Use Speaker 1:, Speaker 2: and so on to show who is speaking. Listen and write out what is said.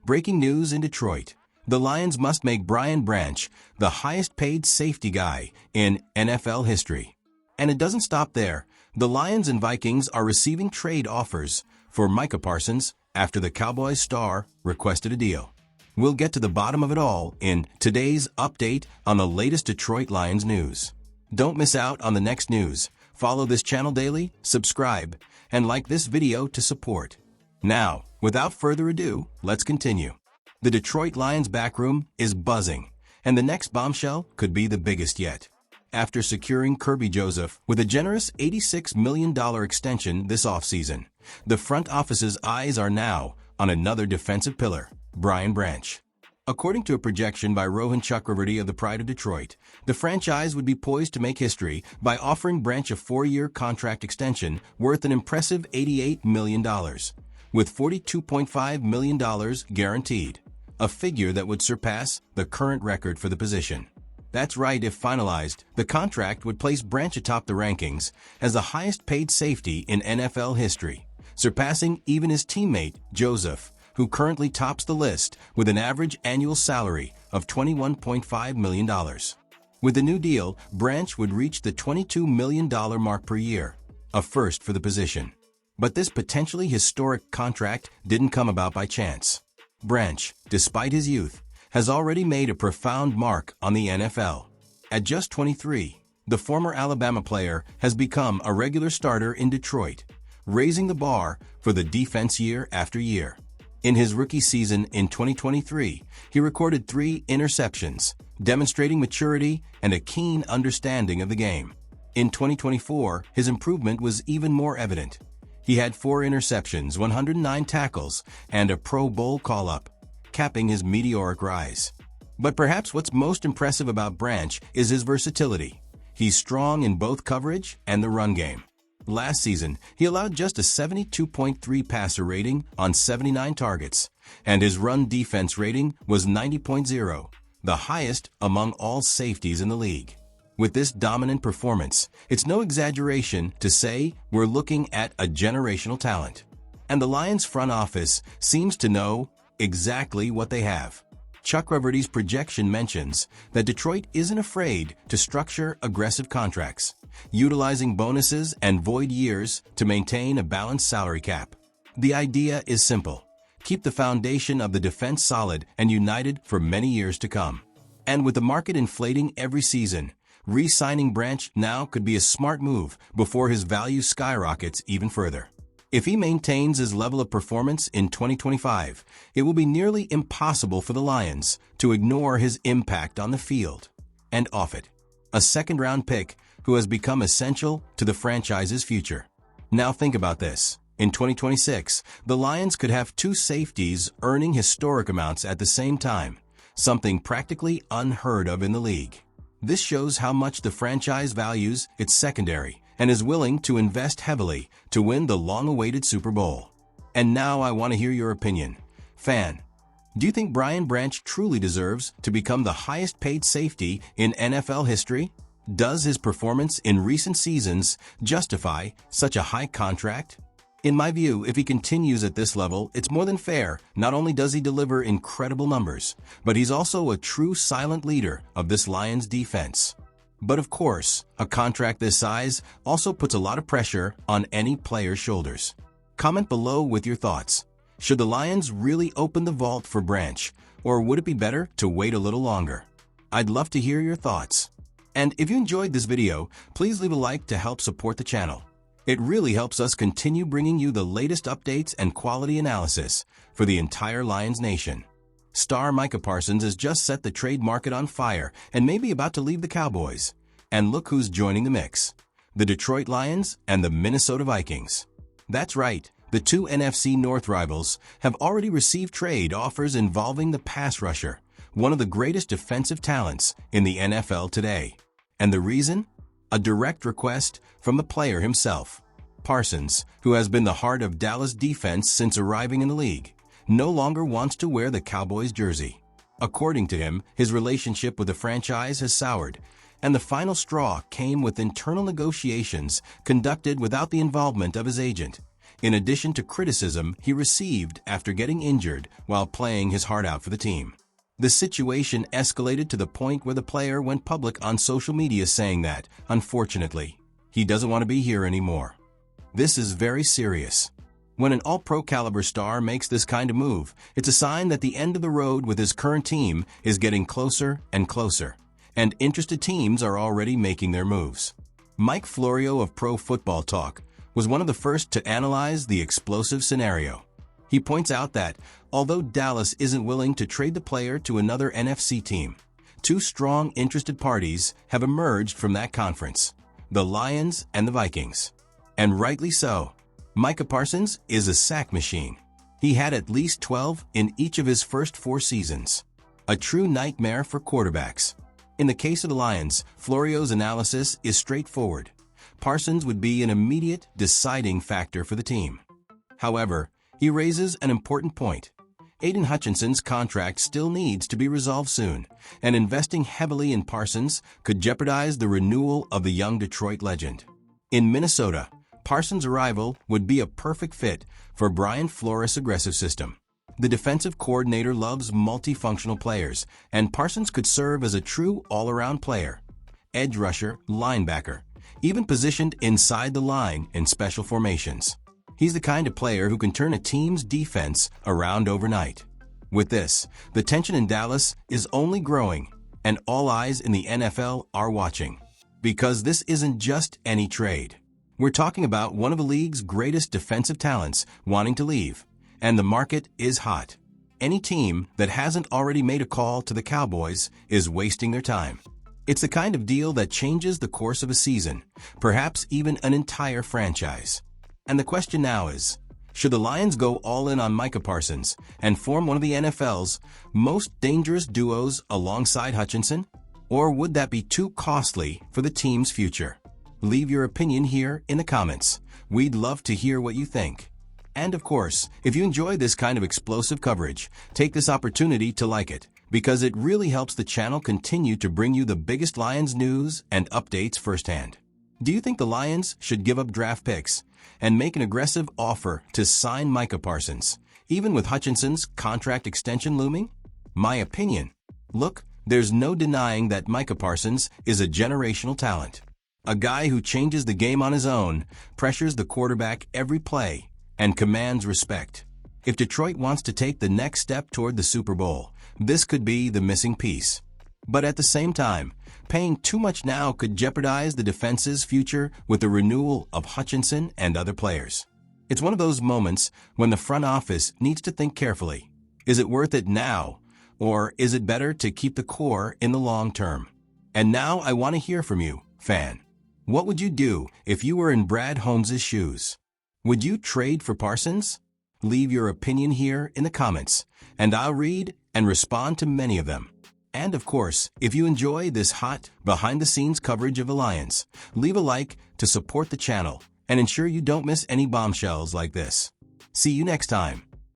Speaker 1: Breaking news in Detroit. The Lions must make Brian Branch the highest-paid safety guy in NFL history. And it doesn't stop there. The Lions and Vikings are receiving trade offers for Micah Parsons after the Cowboys star requested a deal. We'll get to the bottom of it all in today's update on the latest Detroit Lions news. Don't miss out on the next news. Follow this channel daily, subscribe, and like this video to support. Now, without further ado, let's continue. The Detroit Lions backroom is buzzing, and the next bombshell could be the biggest yet. After securing Kerby Joseph with a generous $86 million extension this offseason, the front office's eyes are now on another defensive pillar, Brian Branch. According to a projection by Rohan Chakravarti of the Pride of Detroit, the franchise would be poised to make history by offering Branch a 4-year contract extension worth an impressive $88 million, with $42.5 million guaranteed, a figure that would surpass the current record for the position. That's right, if finalized, the contract would place Branch atop the rankings as the highest-paid safety in NFL history, surpassing even his teammate, Joseph, who currently tops the list with an average annual salary of $21.5 million. With the new deal, Branch would reach the $22 million mark per year, a first for the position. But this potentially historic contract didn't come about by chance. Branch, despite his youth, has already made a profound mark on the NFL. At just 23, the former Alabama player has become a regular starter in Detroit, raising the bar for the defense year after year. In his rookie season in 2023, he recorded 3 interceptions, demonstrating maturity and a keen understanding of the game. In 2024, his improvement was even more evident. He had 4 interceptions, 109 tackles, and a Pro Bowl call-up, capping his meteoric rise. But perhaps what's most impressive about Branch is his versatility. He's strong in both coverage and the run game. Last season, he allowed just a 72.3 passer rating on 79 targets, and his run defense rating was 90.0, the highest among all safeties in the league. With this dominant performance, it's no exaggeration to say we're looking at a generational talent. And the Lions front office seems to know exactly what they have. Chakravarti's projection mentions that Detroit isn't afraid to structure aggressive contracts, utilizing bonuses and void years to maintain a balanced salary cap. The idea is simple: keep the foundation of the defense solid and united for many years to come. And with the market inflating every season, re-signing Branch now could be a smart move before his value skyrockets even further. If he maintains his level of performance in 2025, it will be nearly impossible for the Lions to ignore his impact on the field and off it. A second-round pick who has become essential to the franchise's future. Now think about this. In 2026, the Lions could have 2 safeties earning historic amounts at the same time, something practically unheard of in the league. This shows how much the franchise values its secondary and is willing to invest heavily to win the long-awaited Super Bowl. And now I want to hear your opinion. Fan, do you think Brian Branch truly deserves to become the highest-paid safety in NFL history? Does his performance in recent seasons justify such a high contract? In my view, if he continues at this level, it's more than fair. Not only does he deliver incredible numbers, but he's also a true silent leader of this Lions defense. But of course, a contract this size also puts a lot of pressure on any player's shoulders. Comment below with your thoughts. Should the Lions really open the vault for Branch, or would it be better to wait a little longer? I'd love to hear your thoughts. And if you enjoyed this video, please leave a like to help support the channel. It really helps us continue bringing you the latest updates and quality analysis for the entire Lions Nation. Star Micah Parsons has just set the trade market on fire and may be about to leave the Cowboys. And look who's joining the mix: the Detroit Lions and the Minnesota Vikings. That's right, the 2 NFC North rivals have already received trade offers involving the pass rusher, one of the greatest defensive talents in the NFL today. And the reason? A direct request from the player himself. Parsons, who has been the heart of Dallas defense since arriving in the league, no longer wants to wear the Cowboys jersey. According to him, his relationship with the franchise has soured, and the final straw came with internal negotiations conducted without the involvement of his agent. in addition to criticism he received after getting injured while playing his heart out for the team. The situation escalated to the point where the player went public on social media saying that, unfortunately, he doesn't want to be here anymore. This is very serious. When an all-pro caliber star makes this kind of move, it's a sign that the end of the road with his current team is getting closer and closer, and interested teams are already making their moves. Mike Florio of Pro Football Talk was one of the first to analyze the explosive scenario. He points out that, although Dallas isn't willing to trade the player to another NFC team, two strong interested parties have emerged from that conference: the Lions and the Vikings. And rightly so. Micah Parsons is a sack machine. He had at least 12 in each of his first 4 seasons. A true nightmare for quarterbacks. In the case of the Lions, Florio's analysis is straightforward. Parsons would be an immediate, deciding factor for the team. However, he raises an important point. Aiden Hutchinson's contract still needs to be resolved soon, and investing heavily in Parsons could jeopardize the renewal of the young Detroit legend. In Minnesota, Parsons' arrival would be a perfect fit for Brian Flores' aggressive system. The defensive coordinator loves multifunctional players, and Parsons could serve as a true all-around player. Edge rusher, linebacker, even positioned inside the line in special formations. He's the kind of player who can turn a team's defense around overnight. With this, the tension in Dallas is only growing, and all eyes in the NFL are watching. Because this isn't just any trade. We're talking about one of the league's greatest defensive talents wanting to leave, and the market is hot. Any team that hasn't already made a call to the Cowboys is wasting their time. It's the kind of deal that changes the course of a season, perhaps even an entire franchise. And the question now is, should the Lions go all in on Micah Parsons and form one of the NFL's most dangerous duos alongside Hutchinson? Or would that be too costly for the team's future? Leave your opinion here in the comments. We'd love to hear what you think. And of course, if you enjoy this kind of explosive coverage, take this opportunity to like it, because it really helps the channel continue to bring you the biggest Lions news and updates firsthand. Do you think the Lions should give up draft picks and make an aggressive offer to sign Micah Parsons, even with Hutchinson's contract extension looming? My opinion. Look, there's no denying that Micah Parsons is a generational talent. A guy who changes the game on his own, pressures the quarterback every play, and commands respect. If Detroit wants to take the next step toward the Super Bowl, this could be the missing piece. But at the same time, paying too much now could jeopardize the defense's future with the renewal of Hutchinson and other players. It's one of those moments when the front office needs to think carefully. Is it worth it now, or is it better to keep the core in the long term? And now I want to hear from you, fan. What would you do if you were in Brad Holmes' shoes? Would you trade for Parsons? Leave your opinion here in the comments, and I'll read and respond to many of them. And of course, if you enjoy this hot, behind-the-scenes coverage of the Lions, leave a like to support the channel and ensure you don't miss any bombshells like this. See you next time.